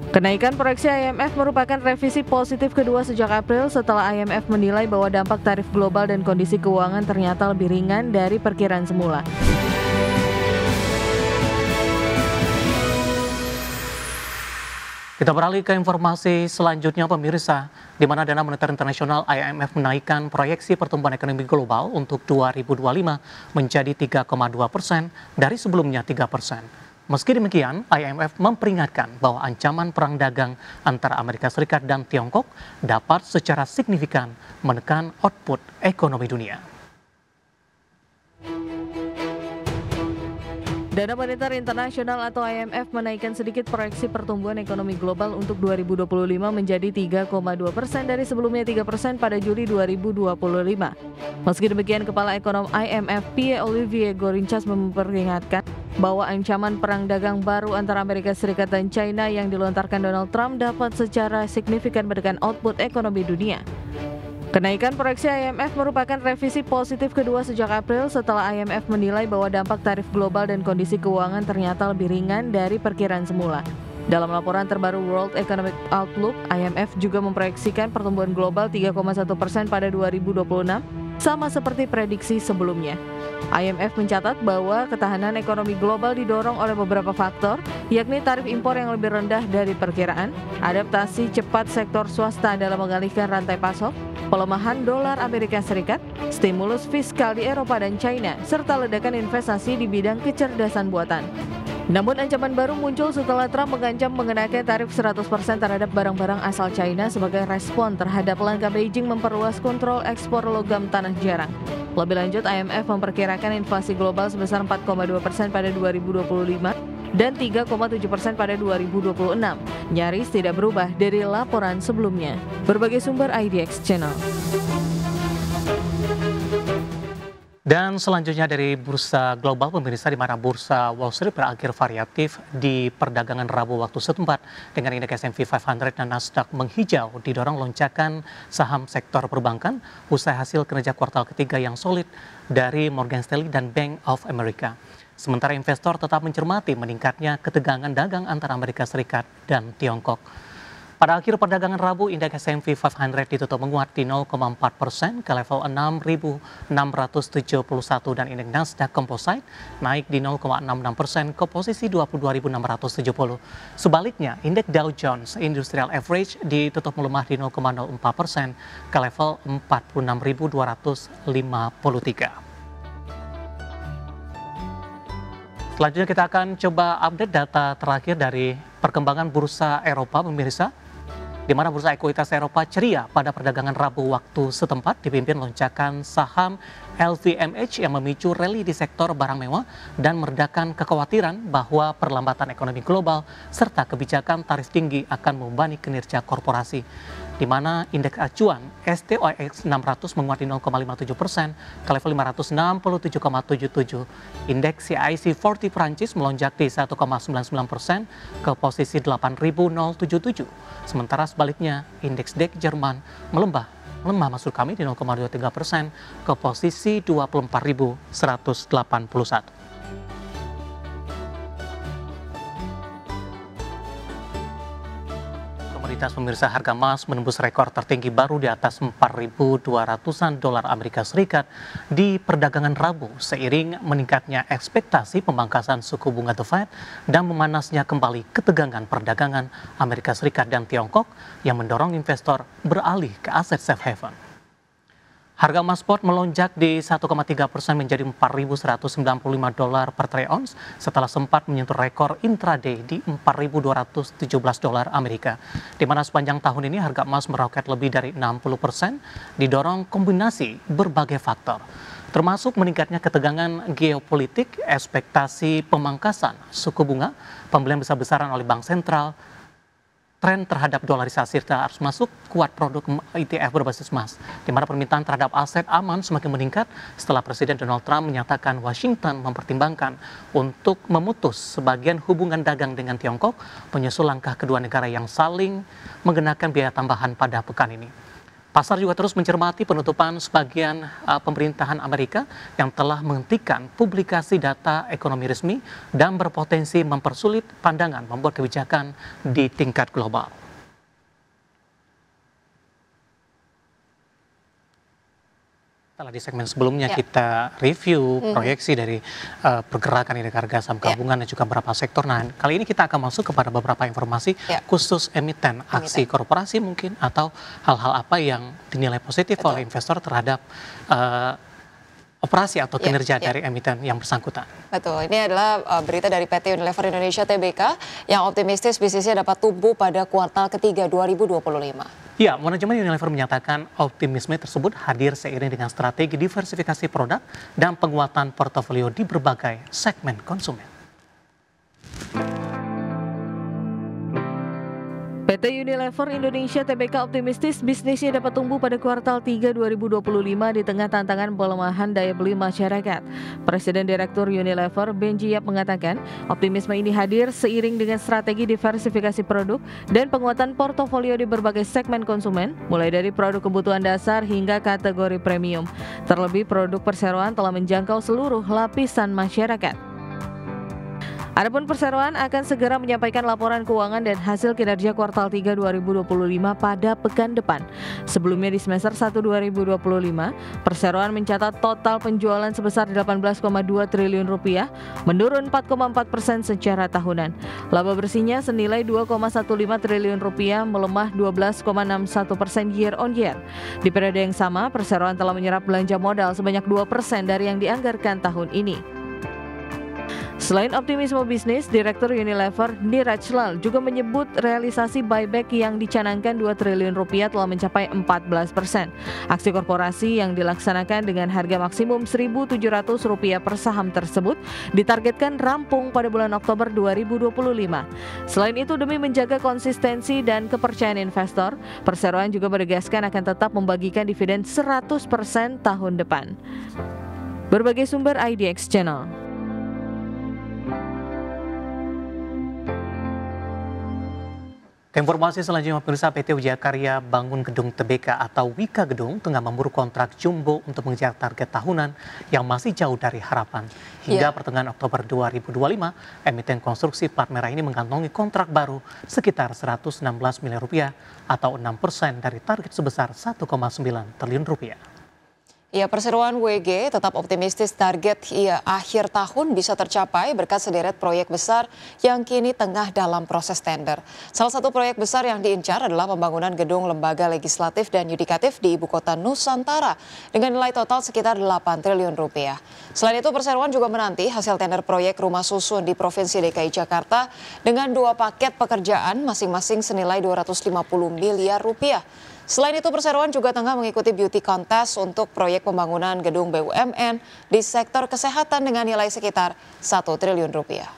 Kenaikan proyeksi IMF merupakan revisi positif kedua sejak April setelah IMF menilai bahwa dampak tarif global dan kondisi keuangan ternyata lebih ringan dari perkiraan semula. Kita beralih ke informasi selanjutnya pemirsa, di mana Dana Moneter Internasional IMF menaikkan proyeksi pertumbuhan ekonomi global untuk 2025 menjadi 3,2% dari sebelumnya 3%. Meski demikian, IMF memperingatkan bahwa ancaman perang dagang antara Amerika Serikat dan Tiongkok dapat secara signifikan menekan output ekonomi dunia. Dana Moneter Internasional atau IMF menaikkan sedikit proyeksi pertumbuhan ekonomi global untuk 2025 menjadi 3,2% dari sebelumnya 3% pada Juli 2025. Meski demikian, Kepala Ekonom IMF Pierre-Olivier Gourinchas memperingatkan bahwa ancaman perang dagang baru antara Amerika Serikat dan China yang dilontarkan Donald Trump dapat secara signifikan menekan output ekonomi dunia. Kenaikan proyeksi IMF merupakan revisi positif kedua sejak April setelah IMF menilai bahwa dampak tarif global dan kondisi keuangan ternyata lebih ringan dari perkiraan semula. Dalam laporan terbaru World Economic Outlook, IMF juga memproyeksikan pertumbuhan global 3,1% pada 2026, sama seperti prediksi sebelumnya. IMF mencatat bahwa ketahanan ekonomi global didorong oleh beberapa faktor, yakni tarif impor yang lebih rendah dari perkiraan, adaptasi cepat sektor swasta dalam mengalihkan rantai pasok, pelemahan dolar Amerika Serikat, stimulus fiskal di Eropa dan China, serta ledakan investasi di bidang kecerdasan buatan. Namun ancaman baru muncul setelah Trump mengancam mengenakan tarif 100% terhadap barang-barang asal China sebagai respon terhadap langkah Beijing memperluas kontrol ekspor logam tanah jarang. Lebih lanjut, IMF memperkirakan inflasi global sebesar 4,2% pada 2025 dan 3,7% pada 2026, nyaris tidak berubah dari laporan sebelumnya. Berbagai sumber IDX Channel. Dan selanjutnya dari bursa global pemirsa, di mana bursa Wall Street berakhir variatif di perdagangan Rabu waktu setempat dengan indeks S&P 500 dan Nasdaq menghijau didorong lonjakan saham sektor perbankan usai hasil kinerja kuartal ketiga yang solid dari Morgan Stanley dan Bank of America. Sementara investor tetap mencermati meningkatnya ketegangan dagang antara Amerika Serikat dan Tiongkok. Pada akhir perdagangan Rabu, indeks S&P 500 ditutup menguat di 0,4% ke level 6.671 dan indeks Nasdaq Composite naik di 0,66% ke posisi 22.670. Sebaliknya, indeks Dow Jones Industrial Average ditutup melemah di 0,04% ke level 46.253. Selanjutnya kita akan coba update data terakhir dari perkembangan bursa Eropa pemirsa, di mana bursa ekuitas Eropa ceria pada perdagangan Rabu waktu setempat dipimpin lonjakan saham LVMH yang memicu rally di sektor barang mewah dan meredakan kekhawatiran bahwa perlambatan ekonomi global serta kebijakan tarif tinggi akan membebani kinerja korporasi, di mana indeks acuan STOXX 600 menguat di 0,57% ke level 567,77. Indeks CAC 40 Prancis melonjak di 1,99% ke posisi 8.077. Sementara sebaliknya, indeks DAX Jerman melemah maksud kami di 0,23% ke posisi 24.181. Komoditas pemirsa, harga emas menembus rekor tertinggi baru di atas 4.200-an dolar Amerika Serikat di perdagangan Rabu seiring meningkatnya ekspektasi pemangkasan suku bunga The Fed dan memanasnya kembali ketegangan perdagangan Amerika Serikat dan Tiongkok yang mendorong investor beralih ke aset safe haven. Harga emas spot melonjak di 1,3% menjadi 4.195 dolar per troy ounce setelah sempat menyentuh rekor intraday di 4.217 dolar Amerika. Di mana sepanjang tahun ini harga emas meroket lebih dari 60% didorong kombinasi berbagai faktor, termasuk meningkatnya ketegangan geopolitik, ekspektasi pemangkasan suku bunga, pembelian besar-besaran oleh bank sentral, tren terhadap dolarisasi serta arus masuk kuat produk ETF berbasis emas, di mana permintaan terhadap aset aman semakin meningkat setelah Presiden Donald Trump menyatakan Washington mempertimbangkan untuk memutus sebagian hubungan dagang dengan Tiongkok, menyusul langkah kedua negara yang saling mengenakan biaya tambahan pada pekan ini. Pasar juga terus mencermati penutupan sebagian pemerintahan Amerika yang telah menghentikan publikasi data ekonomi resmi dan berpotensi mempersulit pandangan membuat kebijakan di tingkat global. Setelah di segmen sebelumnya kita review proyeksi dari pergerakan indeks harga saham gabungan dan juga beberapa sektor. Nah, kali ini kita akan masuk kepada beberapa informasi khusus emiten, aksi korporasi mungkin, atau hal-hal apa yang dinilai positif oleh investor terhadap operasi atau kinerja dari emiten yang bersangkutan. Betul, ini adalah berita dari PT Unilever Indonesia Tbk yang optimistis bisnisnya dapat tumbuh pada kuartal ketiga 2025. Ya, manajemen Unilever menyatakan optimisme tersebut hadir seiring dengan strategi diversifikasi produk dan penguatan portofolio di berbagai segmen konsumen. PT Unilever Indonesia Tbk optimistis bisnisnya dapat tumbuh pada kuartal 3 2025 di tengah tantangan pelemahan daya beli masyarakat. Presiden Direktur Unilever Benji Yap mengatakan optimisme ini hadir seiring dengan strategi diversifikasi produk dan penguatan portofolio di berbagai segmen konsumen, mulai dari produk kebutuhan dasar hingga kategori premium. Terlebih produk perseroan telah menjangkau seluruh lapisan masyarakat. Adapun perseroan akan segera menyampaikan laporan keuangan dan hasil kinerja kuartal 3 2025 pada pekan depan. Sebelumnya di semester 1 2025, perseroan mencatat total penjualan sebesar 18,2 triliun rupiah, menurun 4,4% secara tahunan. Laba bersihnya senilai 2,15 triliun rupiah, melemah 12,61% year on year. Di periode yang sama, perseroan telah menyerap belanja modal sebanyak 2% dari yang dianggarkan tahun ini. Selain optimisme bisnis, Direktur Unilever Niraj Lal juga menyebut realisasi buyback yang dicanangkan 2 triliun rupiah telah mencapai 14%. Aksi korporasi yang dilaksanakan dengan harga maksimum Rp1.700 per saham tersebut ditargetkan rampung pada bulan Oktober 2025. Selain itu, demi menjaga konsistensi dan kepercayaan investor, perseroan juga menegaskan akan tetap membagikan dividen 100% tahun depan. Berbagai sumber IDX Channel. Informasi selanjutnya, pemirsa, PT Wijaya Karya Bangun Gedung Tbk atau Wika Gedung tengah memburu kontrak jumbo untuk mengejar target tahunan yang masih jauh dari harapan. Hingga pertengahan Oktober 2025, emiten konstruksi plat merah ini mengantongi kontrak baru sekitar 116 miliar rupiah atau 6% dari target sebesar 1,9 triliun rupiah. Ya, perseroan WG tetap optimistis target akhir tahun bisa tercapai berkat sederet proyek besar yang kini tengah dalam proses tender. Salah satu proyek besar yang diincar adalah pembangunan gedung lembaga legislatif dan yudikatif di ibu kota Nusantara dengan nilai total sekitar 8 triliun rupiah. Selain itu, perseroan juga menanti hasil tender proyek rumah susun di Provinsi DKI Jakarta dengan 2 paket pekerjaan masing-masing senilai 250 miliar rupiah. Selain itu, perseroan juga tengah mengikuti beauty contest untuk proyek pembangunan gedung BUMN di sektor kesehatan dengan nilai sekitar 1 triliun rupiah.